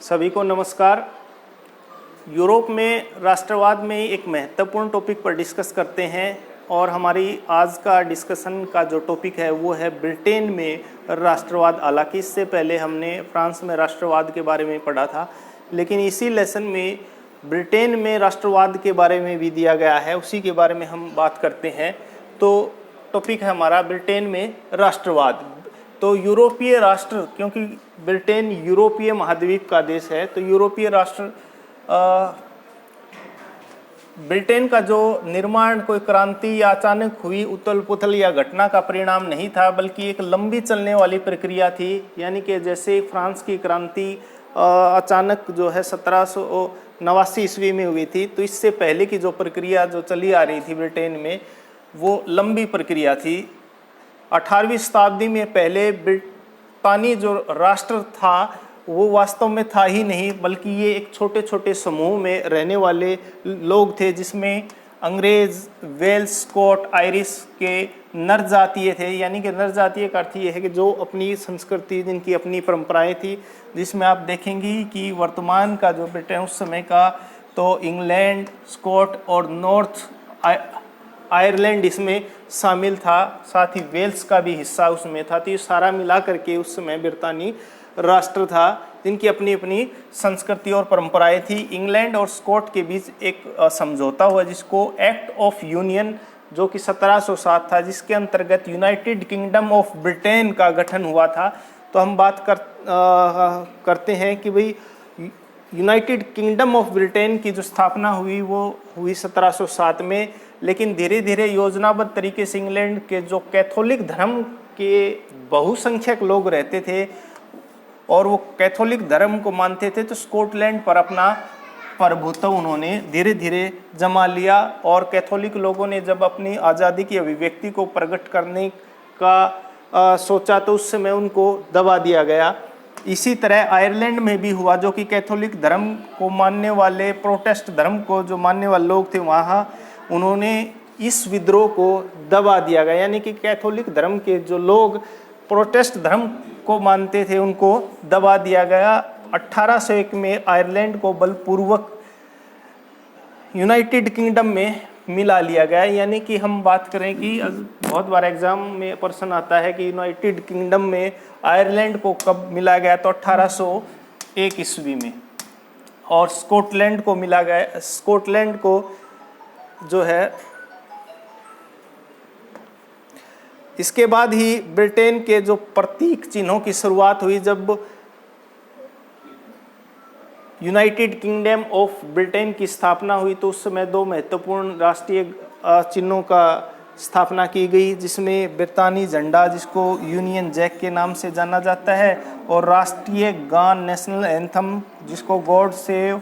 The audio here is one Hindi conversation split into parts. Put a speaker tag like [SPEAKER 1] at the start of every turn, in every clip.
[SPEAKER 1] सभी को नमस्कार। यूरोप में राष्ट्रवाद में एक महत्वपूर्ण टॉपिक पर डिस्कस करते हैं और हमारी आज का डिस्कशन का जो टॉपिक है वो है ब्रिटेन में राष्ट्रवाद। हालांकि इससे पहले हमने फ्रांस में राष्ट्रवाद के बारे में पढ़ा था, लेकिन इसी लेसन में ब्रिटेन में राष्ट्रवाद के बारे में भी दिया गया है, उसी के बारे में हम बात करते हैं। तो टॉपिक है हमारा ब्रिटेन में राष्ट्रवाद। तो यूरोपीय राष्ट्र, क्योंकि ब्रिटेन यूरोपीय महाद्वीप का देश है, तो यूरोपीय राष्ट्र ब्रिटेन का जो निर्माण कोई क्रांति या अचानक हुई उथल पुथल या घटना का परिणाम नहीं था, बल्कि एक लंबी चलने वाली प्रक्रिया थी। यानी कि जैसे फ्रांस की क्रांति अचानक जो है 1789 ईस्वी में हुई थी, तो इससे पहले की जो प्रक्रिया जो चली आ रही थी ब्रिटेन में, वो लंबी प्रक्रिया थी। 18वीं शताब्दी में पहले ब्रिटानी जो राष्ट्र था वो वास्तव में था ही नहीं, बल्कि ये एक छोटे छोटे समूह में रहने वाले लोग थे, जिसमें अंग्रेज, वेल्स, स्कॉट, आयरिश के नर जातीय थे। यानी कि नर जातीय का अर्थ ये है कि जो अपनी संस्कृति, जिनकी अपनी परंपराएं थी, जिसमें आप देखेंगी कि वर्तमान का जो ब्रिटेन उस समय का, तो इंग्लैंड, स्कॉट और नॉर्थ आयरलैंड इसमें शामिल था, साथ ही वेल्स का भी हिस्सा उसमें था। तो ये सारा मिला करके उस समय ब्रिटानी राष्ट्र था, जिनकी अपनी अपनी संस्कृति और परंपराएं थी। इंग्लैंड और स्कॉट के बीच एक समझौता हुआ, जिसको एक्ट ऑफ यूनियन, जो कि 1707 था, जिसके अंतर्गत यूनाइटेड किंगडम ऑफ ब्रिटेन का गठन हुआ था। तो हम बात करते हैं कि भाई यूनाइटेड किंगडम ऑफ ब्रिटेन की जो स्थापना हुई वो हुई 1707 में, लेकिन धीरे धीरे योजनाबद्ध तरीके से इंग्लैंड के जो कैथोलिक धर्म के बहुसंख्यक लोग रहते थे और वो कैथोलिक धर्म को मानते थे, तो स्कॉटलैंड पर अपना प्रभुत्व उन्होंने धीरे धीरे जमा लिया। और कैथोलिक लोगों ने जब अपनी आज़ादी की अभिव्यक्ति को प्रकट करने का सोचा, तो उस समय उनको दबा दिया गया। इसी तरह आयरलैंड में भी हुआ, जो कि कैथोलिक धर्म को मानने वाले, प्रोटेस्ट धर्म को जो मानने वाले लोग थे, वहाँ उन्होंने इस विद्रोह को दबा दिया गया। यानी कि कैथोलिक धर्म के जो लोग प्रोटेस्ट धर्म को मानते थे, उनको दबा दिया गया। 1801 में आयरलैंड को बलपूर्वक यूनाइटेड किंगडम में मिला लिया गया। यानी कि हम बात करें कि बहुत बार एग्जाम में प्रश्न आता है कि यूनाइटेड किंगडम में आयरलैंड को कब मिला गया, तो 1801 ईस्वी में। और स्कॉटलैंड को मिला गया, स्कॉटलैंड को जो है इसके बाद ही ब्रिटेन के जो प्रतीक चिन्हों की शुरुआत हुई। जब यूनाइटेड किंगडम ऑफ ब्रिटेन की स्थापना हुई, तो उस समय दो महत्वपूर्ण राष्ट्रीय चिन्हों का स्थापना की गई, जिसमें ब्रितानी झंडा, जिसको यूनियन जैक के नाम से जाना जाता है, और राष्ट्रीय गान, नेशनल एंथम, जिसको God save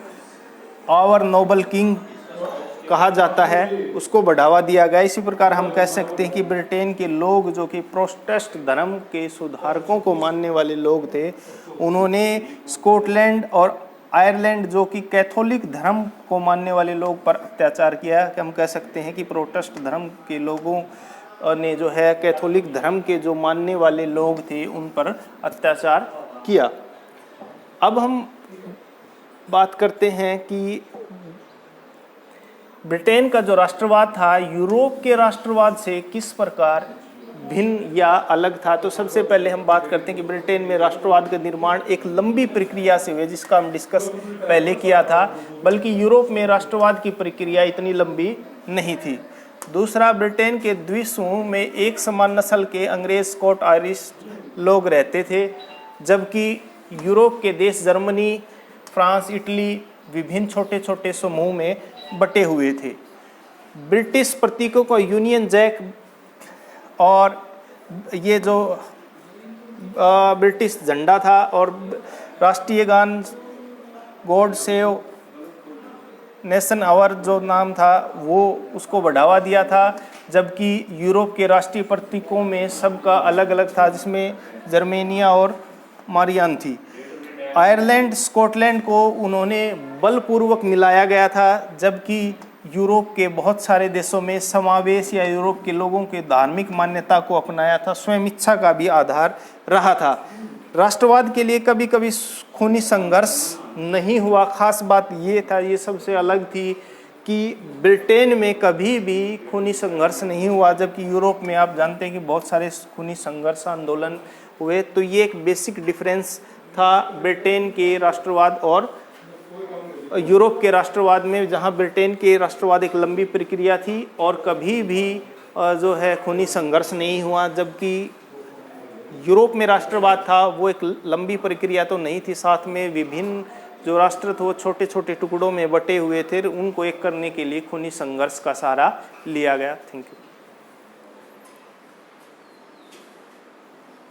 [SPEAKER 1] our noble king कहा जाता है, उसको बढ़ावा दिया गया। इसी प्रकार हम कह सकते हैं कि ब्रिटेन के लोग, जो कि प्रोटेस्टेंट धर्म के सुधारकों को मानने वाले लोग थे, उन्होंने स्कॉटलैंड और आयरलैंड, जो कि कैथोलिक धर्म को मानने वाले लोग, पर अत्याचार किया। कि हम कह सकते हैं कि प्रोटेस्टेंट धर्म के लोगों ने जो है कैथोलिक धर्म के जो मानने वाले लोग थे, उन पर अत्याचार किया। अब हम बात करते हैं कि ब्रिटेन का जो राष्ट्रवाद था, यूरोप के राष्ट्रवाद से किस प्रकार भिन्न या अलग था। तो सबसे पहले हम बात करते हैं कि ब्रिटेन में राष्ट्रवाद का निर्माण एक लंबी प्रक्रिया से हुआ, जिसका हम डिस्कस पहले किया था, बल्कि यूरोप में राष्ट्रवाद की प्रक्रिया इतनी लंबी नहीं थी। दूसरा, ब्रिटेन के द्विसमूह में एक समान नस्ल के अंग्रेज, स्कॉट, आयरिश लोग रहते थे, जबकि यूरोप के देश जर्मनी, फ्रांस, इटली विभिन्न छोटे छोटे समूह में बटे हुए थे। ब्रिटिश प्रतीकों को यूनियन जैक और ये जो ब्रिटिश झंडा था, और राष्ट्रीय गान गॉड सेव नेशन आवर जो नाम था, वो उसको बढ़ावा दिया था। जबकि यूरोप के राष्ट्रीय प्रतीकों में सबका अलग अलग था, जिसमें जर्मेनिया और मारियान थी। आयरलैंड, स्कॉटलैंड को उन्होंने बलपूर्वक मिलाया गया था, जबकि यूरोप के बहुत सारे देशों में समावेश या यूरोप के लोगों के धार्मिक मान्यता को अपनाया था, स्वयं इच्छा का भी आधार रहा था। राष्ट्रवाद के लिए कभी कभी खूनी संघर्ष नहीं हुआ। खास बात ये था, ये सबसे अलग थी कि ब्रिटेन में कभी भी खूनी संघर्ष नहीं हुआ, जबकि यूरोप में आप जानते हैं कि बहुत सारे खूनी संघर्ष आंदोलन हुए। तो ये एक बेसिक डिफरेंस था ब्रिटेन के राष्ट्रवाद और यूरोप के राष्ट्रवाद में, जहां ब्रिटेन के राष्ट्रवाद एक लंबी प्रक्रिया थी और कभी भी जो है खूनी संघर्ष नहीं हुआ, जबकि यूरोप में राष्ट्रवाद था वो एक लंबी प्रक्रिया तो नहीं थी, साथ में विभिन्न जो राष्ट्र थे वो छोटे छोटे टुकड़ों में बटे हुए थे, उनको एक करने के लिए खूनी संघर्ष का सहारा लिया गया। Thank you.